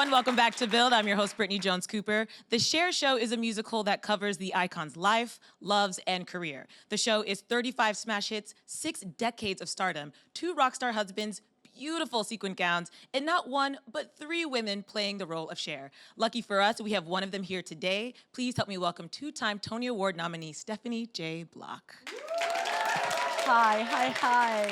everyone. Welcome back to Build. I'm your host, Brittany Jones Cooper. The Cher Show is a musical that covers the icon's life, loves, and career. The show is 35 smash hits, 6 decades of stardom, 2 rock star husbands, beautiful sequin gowns, and not 1, but 3 women playing the role of Cher. Lucky for us, we have one of them here today. Please help me welcome 2-time Tony Award nominee Stephanie J. Block. Hi.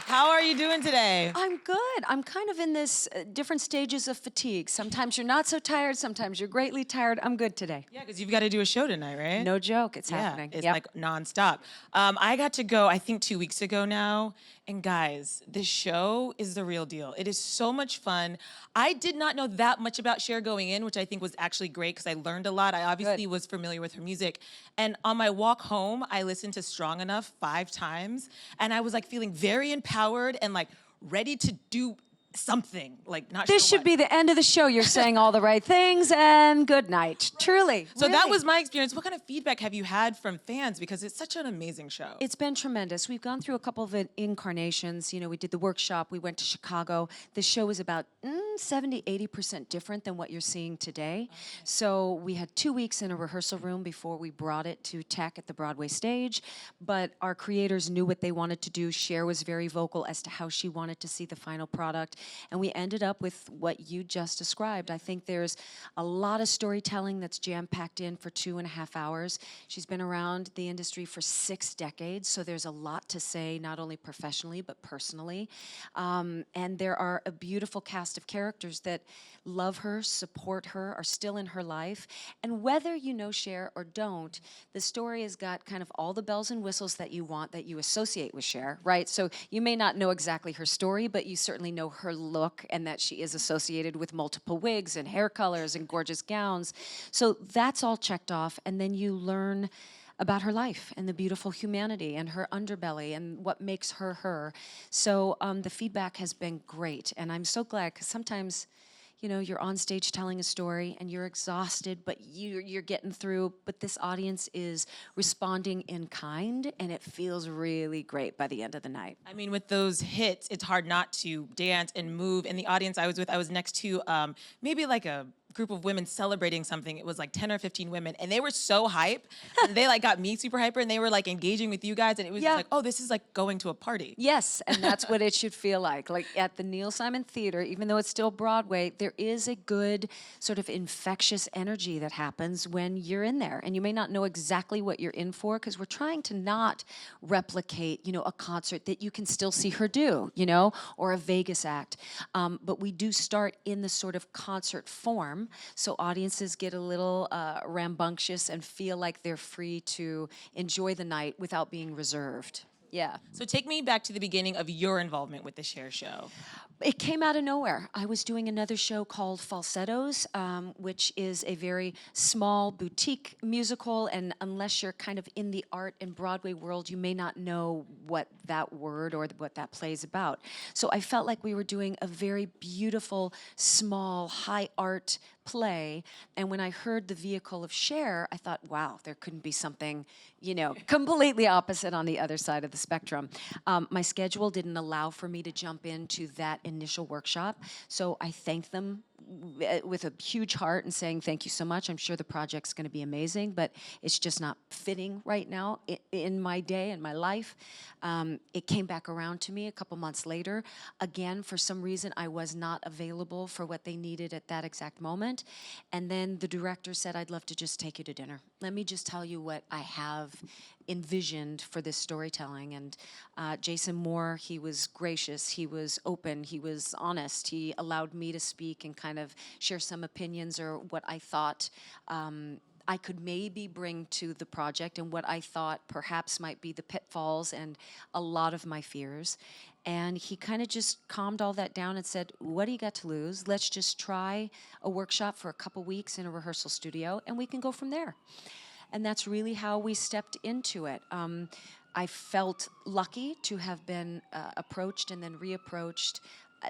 How are you doing today? I'm good. I'm kind of in this different stages of fatigue. Sometimes you're not so tired, sometimes you're greatly tired. I'm good today. Yeah, because you've got to do a show tonight, right? No joke, it's happening. It's like nonstop. I got to go, I think 2 weeks ago now, and guys, this show is the real deal. It is so much fun. I did not know that much about Cher going in, which I think was actually great because I learned a lot. I obviously was familiar with her music. And on my walk home, I listened to Strong Enough 5 times, and I was like feeling very empowered and like ready to do something, like not This sure should be the end of the show. You're saying all the right things, and good night. Truly. So really. that was my experience. What kind of feedback have you had from fans? Because it's such an amazing show. It's been tremendous. We've gone through a couple of incarnations. You know, we did the workshop, we went to Chicago. The show is about 70, 80% different than what you're seeing today. Okay. So we had 2 weeks in a rehearsal room before we brought it to tech at the Broadway stage. But our creators knew what they wanted to do. Cher was very vocal as to how she wanted to see the final product. And we ended up with what you just described. I think there's a lot of storytelling that's jam-packed in for 2.5 hours. She's been around the industry for 6 decades, so there's a lot to say, not only professionally, but personally. And there are a beautiful cast of characters that love her, support her, are still in her life. And whether you know Cher or don't, the story has got kind of all the bells and whistles that you want, that you associate with Cher, right? So you may not know exactly her story, but you certainly know her look and that she is associated with multiple wigs and hair colors and gorgeous gowns. So that's all checked off, and then you learn about her life and the beautiful humanity and her underbelly and what makes her her. So the feedback has been great, and I'm so glad, because sometimes, you know, you're on stage telling a story and you're exhausted, but you're getting through, but this audience is responding in kind, and it feels really great by the end of the night. I mean, with those hits, it's hard not to dance and move. And the audience I was with, I was next to maybe like a group of women celebrating something. It was like 10 or 15 women, and they were so hype. And they like got me super hyper, and they were like engaging with you guys, and it was just like, oh, this is like going to a party. Yes, and that's what it should feel like. Like at the Neil Simon Theater, even though it's still Broadway, there is a good sort of infectious energy that happens when you're in there. And you may not know exactly what you're in for, because we're trying to not replicate, you know, a concert that you can still see her do, you know, or a Vegas act. But we do start in the sort of concert form, so audiences get a little rambunctious and feel like they're free to enjoy the night without being reserved. Yeah. So take me back to the beginning of your involvement with the Cher Show. It came out of nowhere. I was doing another show called Falsettos, which is a very small boutique musical, and unless you're kind of in the art and Broadway world, you may not know what that word or what that play is about. So I felt like we were doing a very beautiful, small, high art play, and when I heard the vehicle of Cher, I thought, wow, there couldn't be something, you know, completely opposite on the other side of the spectrum. My schedule didn't allow for me to jump into that initial workshop, so I thanked them with a huge heart and saying thank you so much. I'm sure the project's going to be amazing, but it's just not fitting right now in my day and my life. It came back around to me a couple months later. Again, for some reason, I was not available for what they needed at that exact moment. And then the director said, I'd love to just take you to dinner. Let me just tell you what I have envisioned for this storytelling. And Jason Moore, he was gracious, he was open, he was honest. He allowed me to speak and kind of share some opinions or what I thought I could maybe bring to the project and what I thought perhaps might be the pitfalls and a lot of my fears. And he kind of just calmed all that down and said, what do you got to lose? Let's just try a workshop for a couple weeks in a rehearsal studio, and we can go from there. And that's really how we stepped into it. I felt lucky to have been approached and then reapproached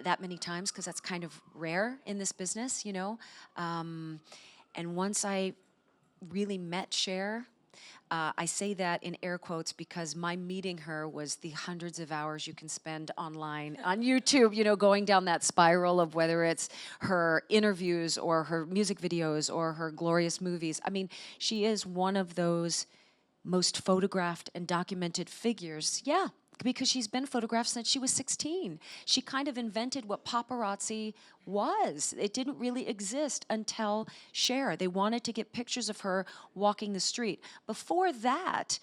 that many times, because that's kind of rare in this business, you know. And once I really met Cher, I say that in air quotes because my meeting her was the hundreds of hours you can spend online on YouTube, going down that spiral of whether it's her interviews or her music videos or her glorious movies. I mean, she is one of those most photographed and documented figures. Yeah, because she's been photographed since she was 16. She kind of invented what paparazzi was. It didn't really exist until Cher. They wanted to get pictures of her walking the street. Before that,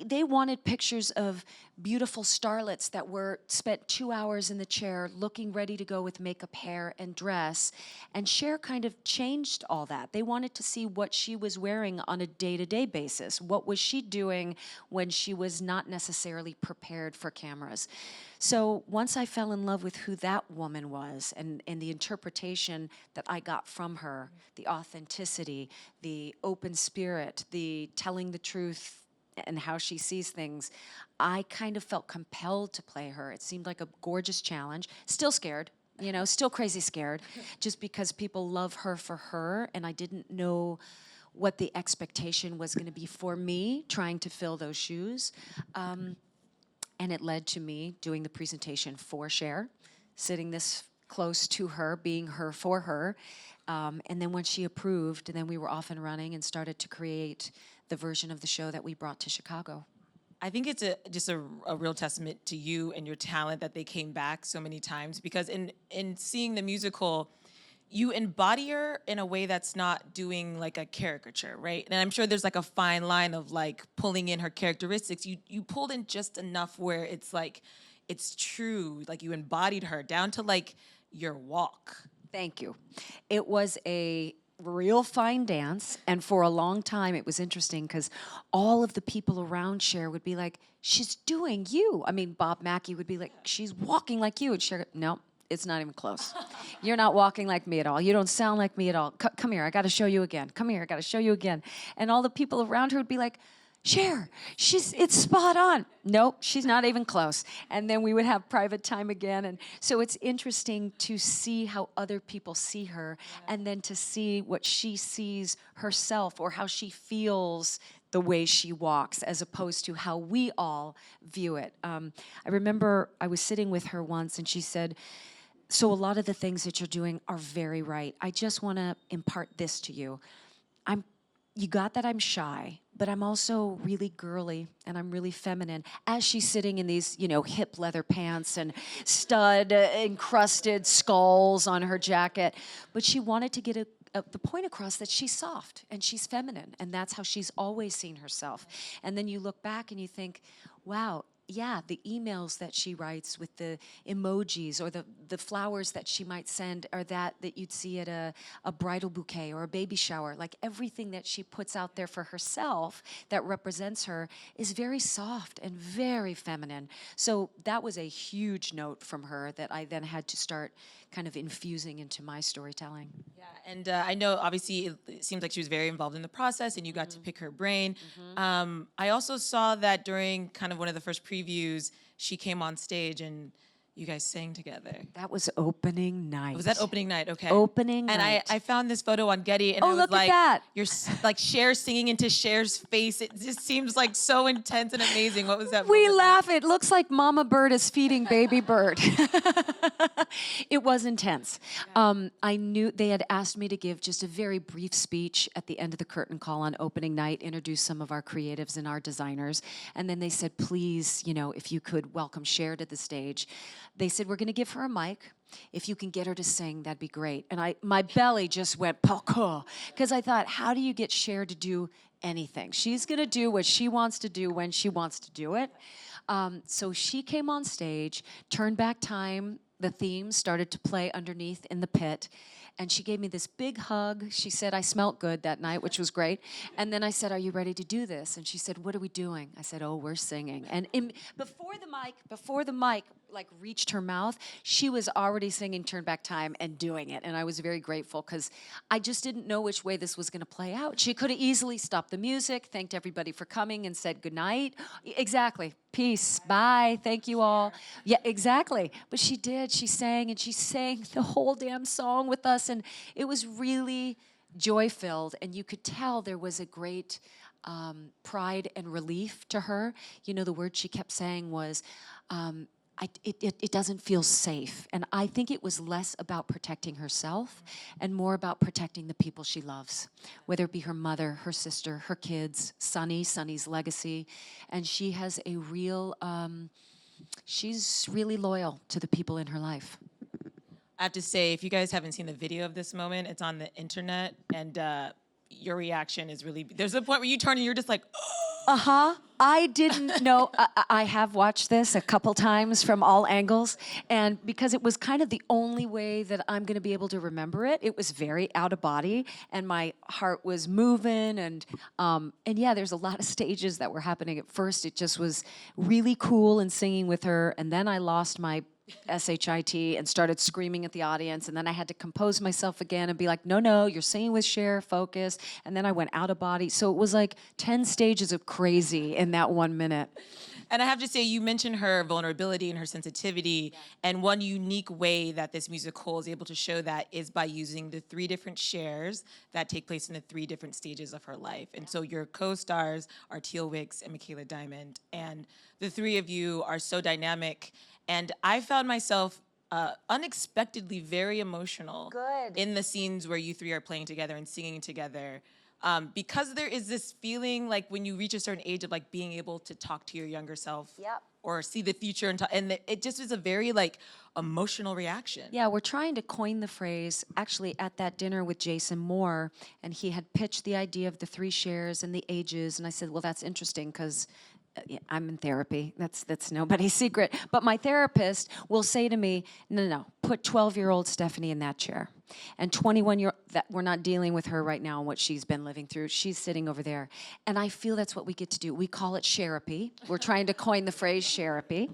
they wanted pictures of beautiful starlets that were spent 2 hours in the chair looking ready to go with makeup, hair, and dress. And Cher kind of changed all that. They wanted to see what she was wearing on a day-to-day basis. What was she doing when she was not necessarily prepared for cameras? So once I fell in love with who that woman was and the interpretation that I got from her, the authenticity, the open spirit, the telling the truth, and how she sees things, I kind of felt compelled to play her. It seemed like a gorgeous challenge. Still scared, still crazy scared, just because people love her for her, and I didn't know what the expectation was going to be for me trying to fill those shoes. And it led to me doing the presentation for Cher, sitting this close to her, being her for her. And then when she approved, then we were off and running and started to create the version of the show that we brought to Chicago. I think it's just a real testament to you and your talent that they came back so many times, because in seeing the musical, you embody her in a way that's not doing like a caricature, right? And I'm sure there's like a fine line of like pulling in her characteristics. You pulled in just enough where it's like, it's true, like you embodied her down to like your walk. Thank you. It was a real fine dance, and for a long time it was interesting because all of the people around Cher would be like, she's doing you. I mean, Bob Mackie would be like, she's walking like you, and Cher, no, it's not even close. You're not walking like me at all. You don't sound like me at all. Come here, I gotta show you again. Come here, I gotta show you again. And all the people around her would be like, Cher, it's spot on. Nope, she's not even close. And then we would have private time again. And so it's interesting to see how other people see her, and then to see what she sees herself or how she feels the way she walks, as opposed to how we all view it. I remember I was sitting with her once and she said, so a lot of the things that you're doing are very right. I just want to impart this to you. You got that I'm shy, but I'm also really girly and I'm really feminine. As she's sitting in these, hip leather pants and stud encrusted skulls on her jacket. But she wanted to get the point across that she's soft and she's feminine, and that's how she's always seen herself. And then you look back and you think, wow, yeah, the emails that she writes with the emojis or the flowers that she might send are that you'd see at a bridal bouquet or a baby shower. Like everything that she puts out there for herself that represents her is very soft and very feminine. So that was a huge note from her that I then had to start kind of infusing into my storytelling. Yeah, and I know obviously it seems like she was very involved in the process, and you got to pick her brain. I also saw that during kind of one of the first previews, she came on stage and you guys sang together. That was opening night. Was that opening night? Okay. Opening and night. I found this photo on Getty, and Oh, I was look at like, that. You're like Cher singing into Cher's face. It just seems like so intense and amazing. What was that? We moment laugh. It looks like Mama Bird is feeding baby bird. It was intense. I knew they had asked me to give just a very brief speech at the end of the curtain call on opening night, introduce some of our creatives and our designers. And then they said, please, if you could welcome Cher to the stage. They said, we're going to give her a mic. If you can get her to sing, that'd be great. And my belly just went parkour, because I thought, how do you get Cher to do anything? She's going to do what she wants to do when she wants to do it. So she came on stage, Turn Back Time, the theme started to play underneath in the pit. And she gave me this big hug. She said I smelt good that night, which was great. And then I said, are you ready to do this? And she said, what are we doing? I said, oh, we're singing. And before the mic like reached her mouth, she was already singing Turn Back Time and doing it. And I was very grateful because I just didn't know which way this was going to play out. She could have easily stopped the music, thanked everybody for coming, and said good night. Exactly. Peace. Bye. Thank you all. Yeah, exactly. But she did. She sang, and she sang the whole damn song with us. And it was really joy-filled. And you could tell there was a great pride and relief to her. You know, the word she kept saying was, it doesn't feel safe. And I think it was less about protecting herself and more about protecting the people she loves, whether it be her mother, her sister, her kids, Sonny's legacy. And she has a real, she's really loyal to the people in her life. I have to say, if you guys haven't seen the video of this moment, it's on the internet, and your reaction is really, there's a point where you turn and you're just like, Uh-huh. I didn't know. I have watched this a couple times from all angles, and because it was kind of the only way that I'm going to be able to remember it, it was very out of body, and my heart was moving, and yeah, there's a lot of stages that were happening. At first, it just was really cool and singing with her, and then I lost my SHIT and started screaming at the audience, and then I had to compose myself again and be like, no, you're singing with Cher, focus, and then I went out of body. So it was like 10 stages of crazy in that 1 minute. And I have to say, you mentioned her vulnerability and her sensitivity, and one unique way that this musical is able to show that is by using the 3 different Chers that take place in the 3 different stages of her life. And so your co-stars are Teal Wicks and Michaela Diamond, and the 3 of you are so dynamic. And I found myself unexpectedly very emotional in the scenes where you 3 are playing together and singing together. Because there is this feeling like when you reach a certain age of like being able to talk to your younger self or see the future, and it just is a very like emotional reaction. Yeah, we're trying to coin the phrase actually at that dinner with Jason Moore, and he had pitched the idea of the 3 Chers and the ages, and I said, well, that's interesting because I'm in therapy. That's nobody's secret. But my therapist will say to me, no, put 12-year-old Stephanie in that chair. And 21-year-old, that we're not dealing with her right now and what she's been living through. She's sitting over there. And I feel that's what we get to do. We call it Cherapy. We're trying to coin the phrase Cherapy.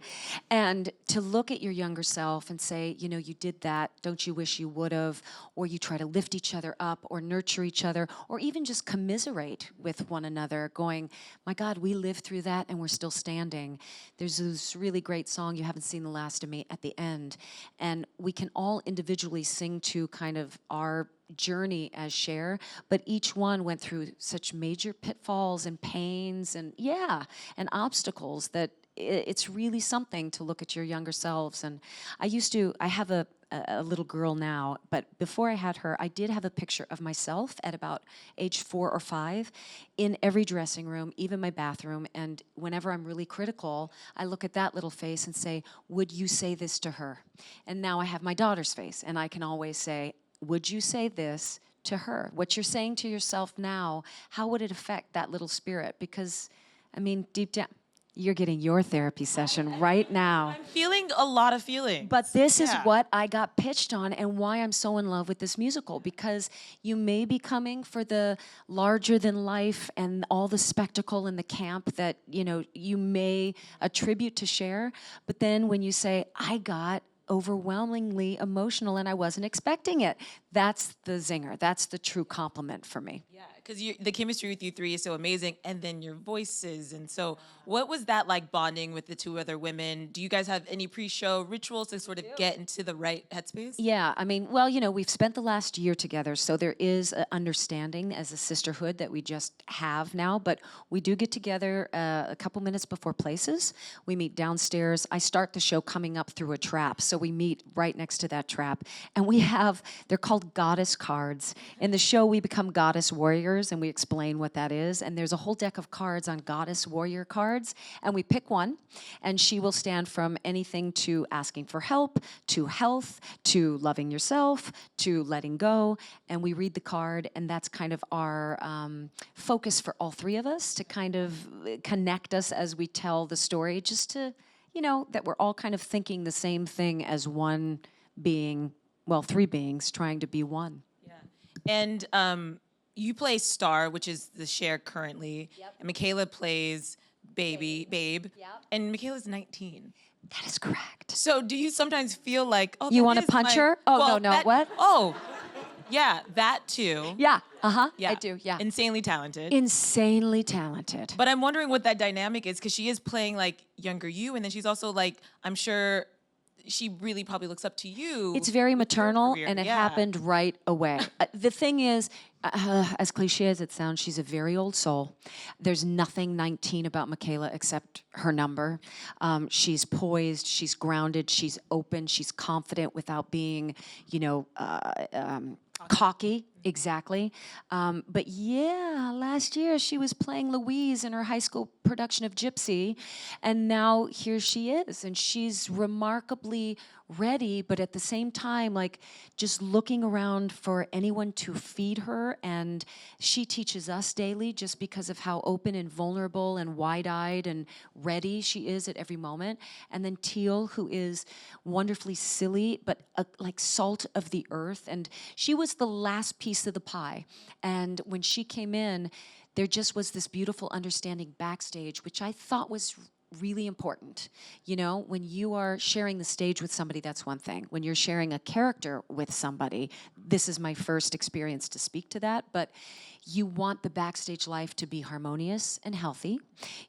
And to look at your younger self and say, you know, you did that. Don't you wish you would have? Or you try to lift each other up or nurture each other or even just commiserate with one another going, my God, we lived through that and we're still standing. There's this really great song, You Haven't Seen the Last of Me, at the end. And we can all individually sing to kind of our journey as Cher, but each one went through such major pitfalls and pains and and obstacles that it's really something to look at your younger selves. And I have a little girl now, but before I had her, I did have a picture of myself at about age 4 or 5 in every dressing room, even my bathroom. And whenever I'm really critical, I look at that little face and say, would you say this to her? And now I have my daughter's face, and I can always say, would you say this to her? What you're saying to yourself now, how would it affect that little spirit? Because, I mean, deep down, you're getting your therapy session right now. I'm feeling a lot of feelings. But this is what I got pitched on and why I'm so in love with this musical, because you may be coming for the larger than life and all the spectacle and the camp that, you know, you may attribute to Cher, but then when you say, I got overwhelmingly emotional and I wasn't expecting it, that's the zinger. That's the true compliment for me. Yeah, because the chemistry with you 3 is so amazing, and then your voices. And so what was that like bonding with the 2 other women? Do you guys have any pre-show rituals to sort of get into the right headspace? Yeah, I mean, well, you know, we've spent the last year together, so there is an understanding as a sisterhood that we just have now, but we do get together a couple minutes before places. We meet downstairs. I start the show coming up through a trap, so we meet right next to that trap, and they're called goddess cards. In the show, we become goddess warriors, and we explain what that is, and there's a whole deck of cards on goddess warrior cards, and we pick one, and she will stand from anything to asking for help, to health, to loving yourself, to letting go, and we read the card, and that's kind of our focus for all 3 of us to kind of connect us as we tell the story, just to, you know, that we're all kind of thinking the same thing as one being, well, 3 beings trying to be one. Yeah. And you play Star, which is the Cher currently, and Michaela plays Babe. Yep. And Michaela's 19. That is correct. So do you sometimes feel like, oh, You want to punch her? Oh, no, what? Oh, yeah, that too. Yeah, Yeah. I do, yeah. Insanely talented. Insanely talented. But I'm wondering what that dynamic is, because she is playing like younger you, and then she's also like, I'm sure she really probably looks up to you. It's very maternal, career. and it happened right away. The thing is, As cliche as it sounds, she's a very old soul. There's nothing 19 about Michaela except her number. She's poised, she's grounded, she's open, she's confident without being, cocky. Exactly. But yeah, last year she was playing Louise in her high school production of Gypsy, and now here she is, and she's remarkably ready, but at the same time, like, just looking around for anyone to feed her. And she teaches us daily just because of how open and vulnerable and wide-eyed and ready she is at every moment. And then Teal, who is wonderfully silly, but like salt of the earth. And she was the last piece of the pie. And when she came in, there just was this beautiful understanding backstage, which I thought was really important. You know, when you are sharing the stage with somebody, that's one thing. When you're sharing a character with somebody, this is my first experience to speak to that, but you want the backstage life to be harmonious and healthy.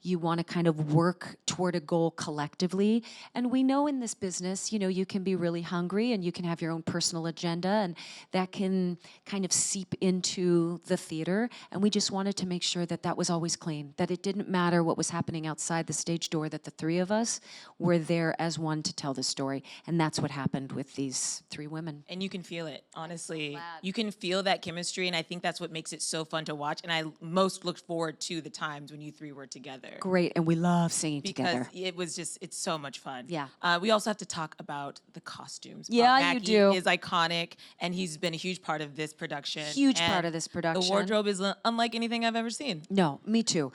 You want to kind of work toward a goal collectively. And we know in this business, you can be really hungry and you can have your own personal agenda, and that can kind of seep into the theater. And we just wanted to make sure that that was always clean, that it didn't matter what was happening outside the stage door, that the three of us were there as one to tell the story. And that's what happened with these three women. And you can feel it, honestly. You can feel that chemistry, and I think that's what makes it so fun to watch. And I most looked forward to the times when you three were together. Great, and we love singing Because together. it's so much fun. Yeah. We also have to talk about the costumes. Yeah, Bob you Mackie do. is iconic, and he's been a huge part of this production. Huge And part of this production. The wardrobe is unlike anything I've ever seen. No, me too.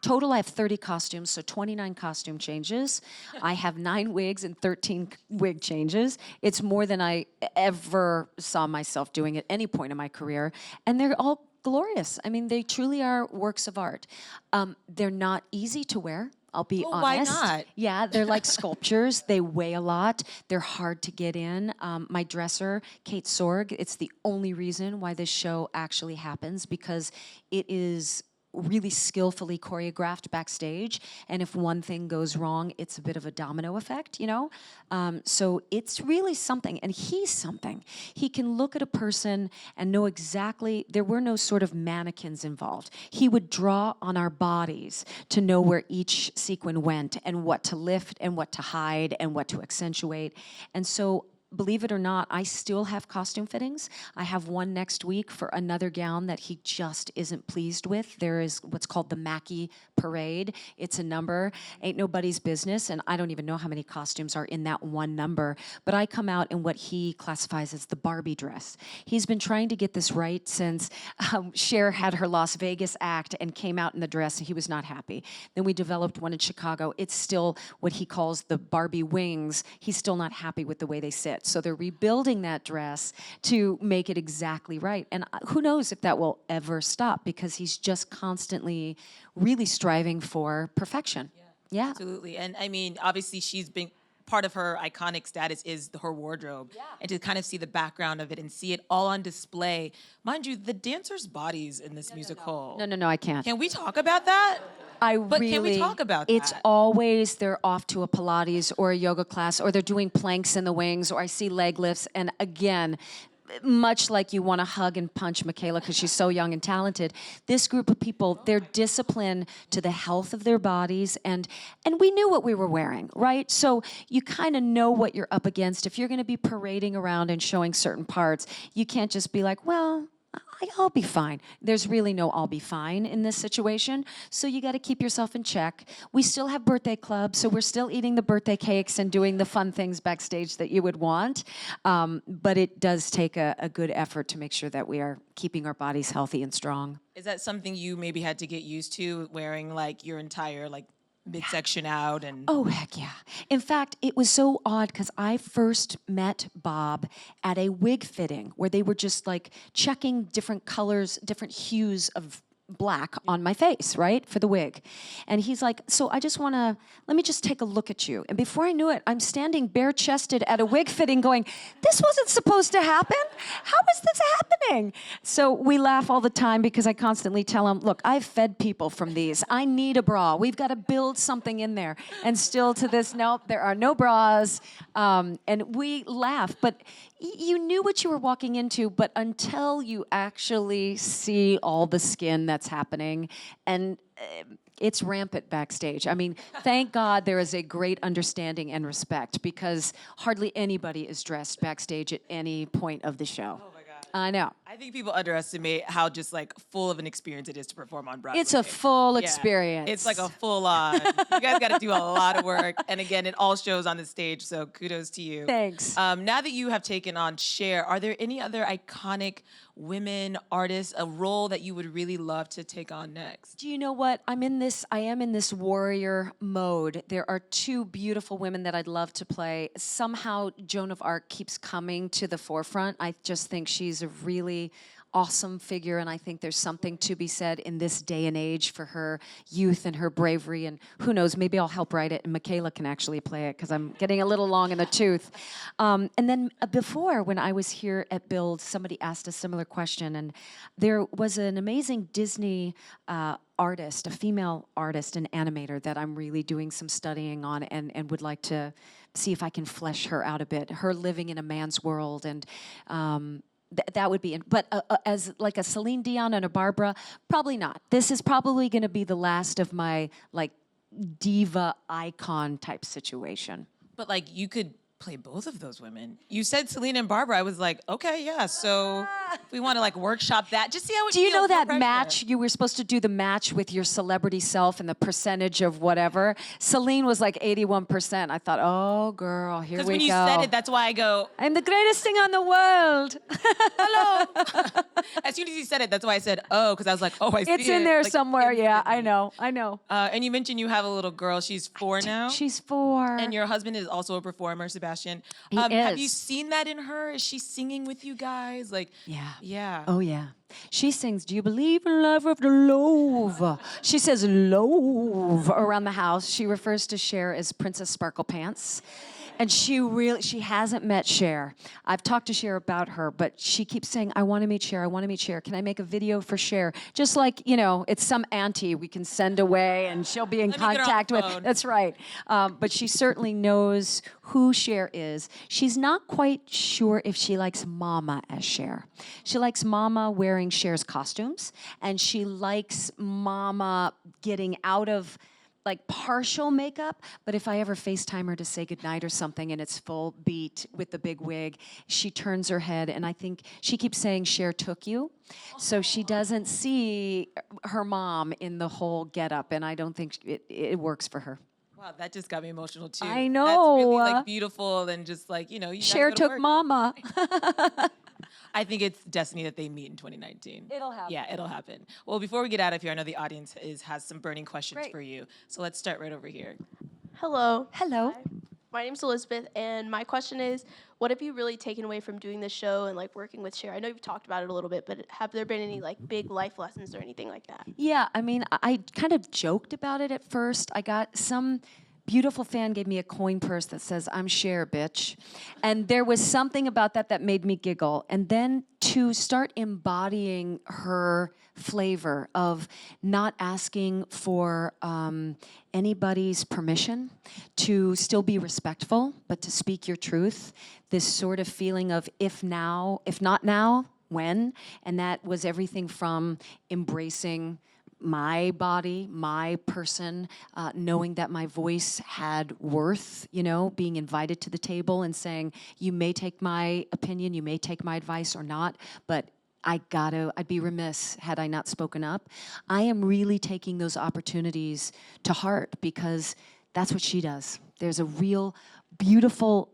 Total, I have 30 costumes, so 29 costume changes. I have 9 wigs and 13 wig changes. It's more than I ever saw myself doing at any point in my career. And they're all glorious. I mean, they truly are works of art. They're not easy to wear. I'll be honest. Why not? Yeah, they're like sculptures. They weigh a lot. They're hard to get in. My dresser, Kate Sorg, it's the only reason why this show actually happens, because it is really skillfully choreographed backstage, and if one thing goes wrong, it's a bit of a domino effect, So it's really something, and he's something. He can look at a person and know exactly, there were no sort of mannequins involved. He would draw on our bodies to know where each sequin went and what to lift and what to hide and what to accentuate. And so, believe it or not, I still have costume fittings. I have one next week for another gown that he just isn't pleased with. There is what's called the Mackie Parade. It's a number, ain't nobody's business, and I don't even know how many costumes are in that one number, but I come out in what he classifies as the Barbie dress. He's been trying to get this right since Cher had her Las Vegas act and came out in the dress, and he was not happy. Then we developed one in Chicago. It's still what he calls the Barbie wings. He's still not happy with the way they sit. So they're rebuilding that dress to make it exactly right. And who knows if that will ever stop, because he's just constantly really striving for perfection. Yeah. Absolutely. And I mean, obviously she's been part of her iconic status is her wardrobe. Yeah. And to kind of see the background of it and see it all on display. Mind you, the dancers' bodies in this musical. No, I can't. Can we talk about that? But can we talk about that? It's always they're off to a Pilates or a yoga class, or they're doing planks in the wings, or I see leg lifts. And again, much like you want to hug and punch Michaela because she's so young and talented, this group of people, they're disciplined to the health of their bodies, and we knew what we were wearing, right? So you kind of know what you're up against. If you're going to be parading around and showing certain parts, you can't just be like, well, I'll be fine. There's really no I'll be fine in this situation. So you got to keep yourself in check. We still have birthday clubs, so we're still eating the birthday cakes and doing the fun things backstage that you would want. But it does take a good effort to make sure that we are keeping our bodies healthy and strong. Is that something you maybe had to get used to, wearing like your entire midsection out? And oh, heck yeah. In fact, it was so odd because I first met Bob at a wig fitting where they were just like checking different colors, different hues of black on my face, right, for the wig. And he's like, so let me just take a look at you. And before I knew it, I'm standing bare-chested at a wig fitting going, this wasn't supposed to happen. How is this kidding. So we laugh all the time because I constantly tell him, look, I've fed people from these. I need a bra. We've got to build something in there. And still to this, nope, there are no bras. And we laugh, but you knew what you were walking into, but until you actually see all the skin that's happening, and it's rampant backstage. I mean, thank God there is a great understanding and respect, because hardly anybody is dressed backstage at any point of the show. Oh my God. I know. I think people underestimate how just like full of an experience it is to perform on Broadway. It's a full Yeah. experience. It's like a full on. You guys got to do a lot of work. And again, it all shows on the stage. So kudos to you. Thanks. Now that you have taken on Cher, are there any other iconic women artists, a role that you would really love to take on next? Do you know what? I am in this warrior mode. There are two beautiful women that I'd love to play. Somehow Joan of Arc keeps coming to the forefront. I just think she's a really awesome figure, and I think there's something to be said in this day and age for her youth and her bravery, and who knows, maybe I'll help write it and Michaela can actually play it, because I'm getting a little long in the tooth. And then before, when I was here at Build, somebody asked a similar question, and there was an amazing Disney artist, a female artist, an animator that I'm really doing some studying on, and would like to see if I can flesh her out a bit. Her living in a man's world, and that would be, but as like a Celine Dion and a Barbara, probably not. This is probably going to be the last of my like diva icon type situation. But like you could play both of those women. You said Celine and Barbara. I was like, okay, yeah. So if we want to like workshop that, just see how it Do you feels, know no that pressure. match? You were supposed to do the match with your celebrity self and the percentage of whatever. Celine was like 81%. I thought, oh girl, here we Because go. when you said it, that's why I go, I'm the greatest thing on the world. hello. As soon as you said it, that's why I said, oh, because I was like, oh, I see it. It's in there Like, somewhere. Yeah, I instantly. know. And you mentioned you have a little girl. She's 4 now. She's 4. And your husband is also a performer, Sebastian. He Have you is. seen that in her? Is she singing with you guys? Like, Yeah. yeah. Oh, yeah. She sings, do you believe in love of the love? She says love around the house. She refers to Cher as Princess Sparkle Pants. And she hasn't met Cher. I've talked to Cher about her, but she keeps saying, I want to meet Cher, I want to meet Cher. Can I make a video for Cher? Just like, you know, it's some auntie we can send away and she'll be in Let me get her on contact the with. phone. That's right. But she certainly knows who Cher is. She's not quite sure if she likes Mama as Cher. She likes Mama wearing Cher's costumes, and she likes Mama getting out of like partial makeup, but if I ever FaceTime her to say goodnight or something and it's full beat with the big wig, she turns her head, and I think she keeps saying Cher took you. So she doesn't see her mom in the whole getup, and I don't think it works for her. Wow, that just got me emotional too. I know. That's really like beautiful and just like, you know, you gotta Cher go to took work. Mama. I think it's destiny that they meet in 2019. It'll happen. Yeah, it'll happen. Well, before we get out of here, I know the audience has some burning questions Great. for you. So let's start right over here. Hello. Hello. My name's Elizabeth, and my question is, what have you really taken away from doing this show and like working with Cher? I know you've talked about it a little bit, but have there been any like big life lessons or anything like that? Yeah, I mean, I kind of joked about it at first. I got some beautiful fan gave me a coin purse that says, I'm Cher, bitch. And there was something about that made me giggle. And then to start embodying her flavor of not asking for anybody's permission, to still be respectful, but to speak your truth, this sort of feeling of if not now, when? And that was everything from embracing my body, my person, knowing that my voice had worth, you know, being invited to the table and saying, you may take my opinion, you may take my advice or not, but I'd be remiss had I not spoken up. I am really taking those opportunities to heart, because that's what she does. There's a real beautiful,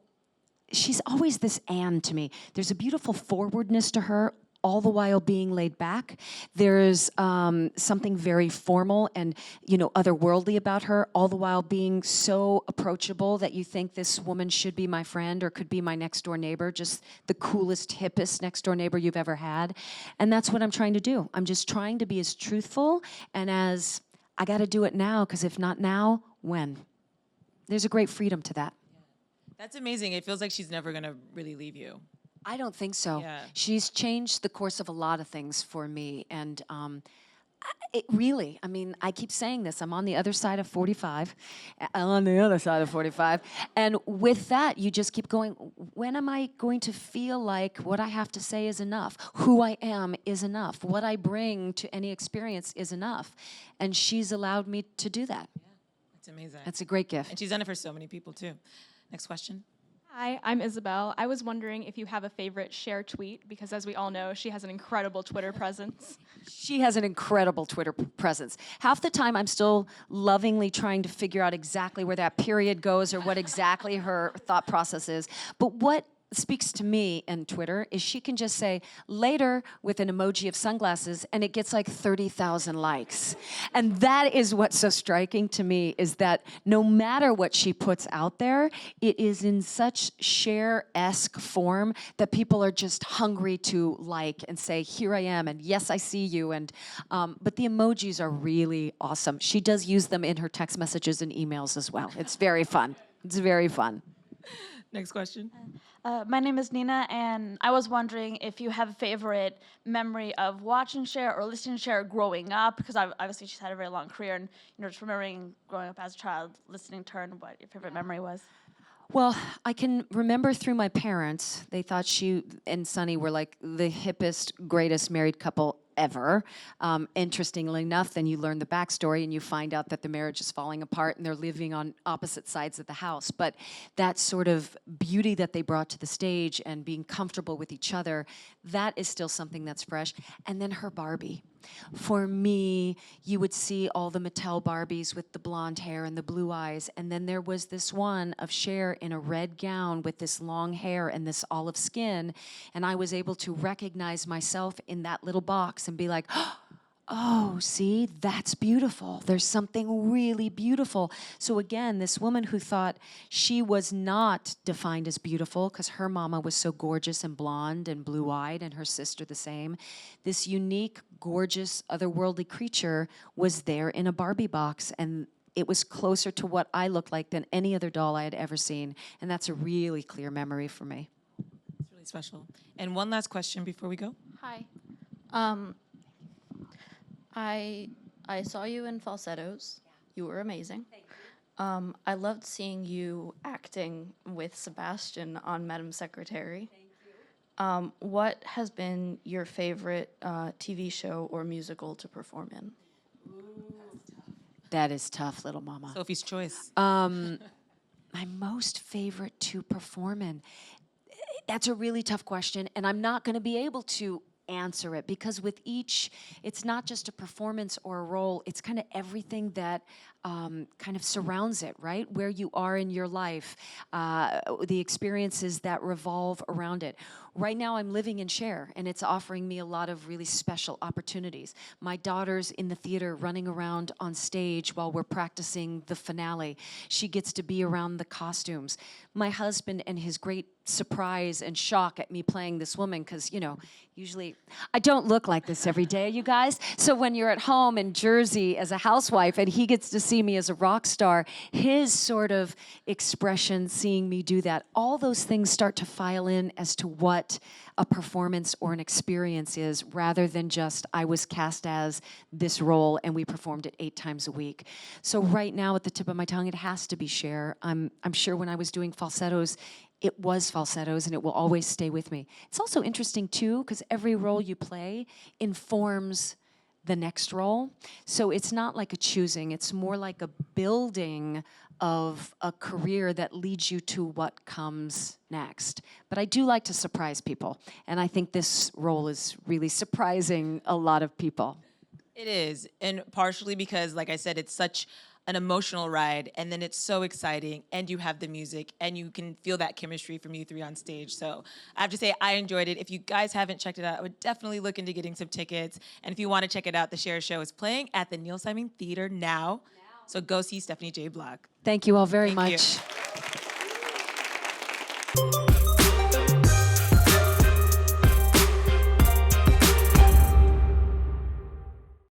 she's always this Anne to me. There's a beautiful forwardness to her, all the while being laid back. There's something very formal and, you know, otherworldly about her, all the while being so approachable that you think this woman should be my friend or could be my next door neighbor, just the coolest, hippest next door neighbor you've ever had. And that's what I'm trying to do. I'm just trying to be as truthful and as, I gotta do it now, because if not now, when? There's a great freedom to that. That's amazing. It feels like she's never gonna really leave you. I don't think so. Yeah. She's changed the course of a lot of things for me. And it really, I mean, I keep saying this, I'm on the other side of 45. I'm on the other side of 45. And with that, you just keep going, when am I going to feel like what I have to say is enough? Who I am is enough. What I bring to any experience is enough. And she's allowed me to do that. Yeah, that's amazing. That's a great gift. And she's done it for so many people too. Next question. Hi, I'm Isabel. I was wondering if you have a favorite Cher tweet, because as we all know, she has an incredible Twitter presence. She has an incredible Twitter presence. Half the time, I'm still lovingly trying to figure out exactly where that period goes or what exactly her thought process is. But what speaks to me in Twitter is she can just say later with an emoji of sunglasses and it gets like 30,000 likes. And that is what's so striking to me, is that no matter what she puts out there, it is in such Cher-esque form that people are just hungry to like and say, here I am, and yes, I see you. And but the emojis are really awesome. She does use them in her text messages and emails as well. It's very fun. It's very fun. Next question. My name is Nina, and I was wondering if you have a favorite memory of watching Cher or listening to Cher growing up, because obviously she's had a very long career, and just remembering growing up as a child, listening to her, and what your favorite memory was. Well, I can remember through my parents, they thought she and Sonny were like the hippest, greatest married couple ever. Interestingly enough, then you learn the backstory and you find out that the marriage is falling apart and they're living on opposite sides of the house. But that sort of beauty that they brought to the stage and being comfortable with each other, that is still something that's fresh. And then her Barbie. For me, you would see all the Mattel Barbies with the blonde hair and the blue eyes, and then there was this one of Cher in a red gown with this long hair and this olive skin, and I was able to recognize myself in that little box and be like, oh, see, that's beautiful. There's something really beautiful. So again, this woman who thought she was not defined as beautiful because her mama was so gorgeous and blonde and blue-eyed and her sister the same, this unique, gorgeous, otherworldly creature was there in a Barbie box, and it was closer to what I looked like than any other doll I had ever seen, and that's a really clear memory for me. It's really special. And one last question before we go. Hi. I saw you in Falsettos. You were amazing. Thank you. I loved seeing you acting with Sebastian on Madam Secretary. Thank you. What has been your favorite TV show or musical to perform in? That is tough, little mama. Sophie's choice. My most favorite to perform in. That's a really tough question, and I'm not going to be able to answer it because with each, it's not just a performance or a role, it's kind of everything that kind of surrounds it, right? Where you are in your life, the experiences that revolve around it. Right now I'm living in Cher, and it's offering me a lot of really special opportunities. My daughter's in the theater running around on stage while we're practicing the finale. She gets to be around the costumes. My husband and his great surprise and shock at me playing this woman, because, you know, usually I don't look like this every day, you guys. So when you're at home in Jersey as a housewife and he gets to see me as a rock star, his sort of expression seeing me do that, all those things start to file in as to what a performance or an experience is, rather than just I was cast as this role and we performed it 8 times a week. So right now at the tip of my tongue, it has to be Cher. I'm sure when I was doing Falsettos, it was Falsettos, and it will always stay with me. It's also interesting, too, because every role you play informs the next role. So it's not like a choosing. It's more like a building of a career that leads you to what comes next. But I do like to surprise people, and I think this role is really surprising a lot of people. It is, and partially because, like I said, it's such an emotional ride, and then it's so exciting, and you have the music, and you can feel that chemistry from you three on stage. So I have to say, I enjoyed it. If you guys haven't checked it out, I would definitely look into getting some tickets. And if you want to check it out, the Cher Show is playing at the Neil Simon Theater now. So go see Stephanie J. Block. Thank you all very Thank you. much.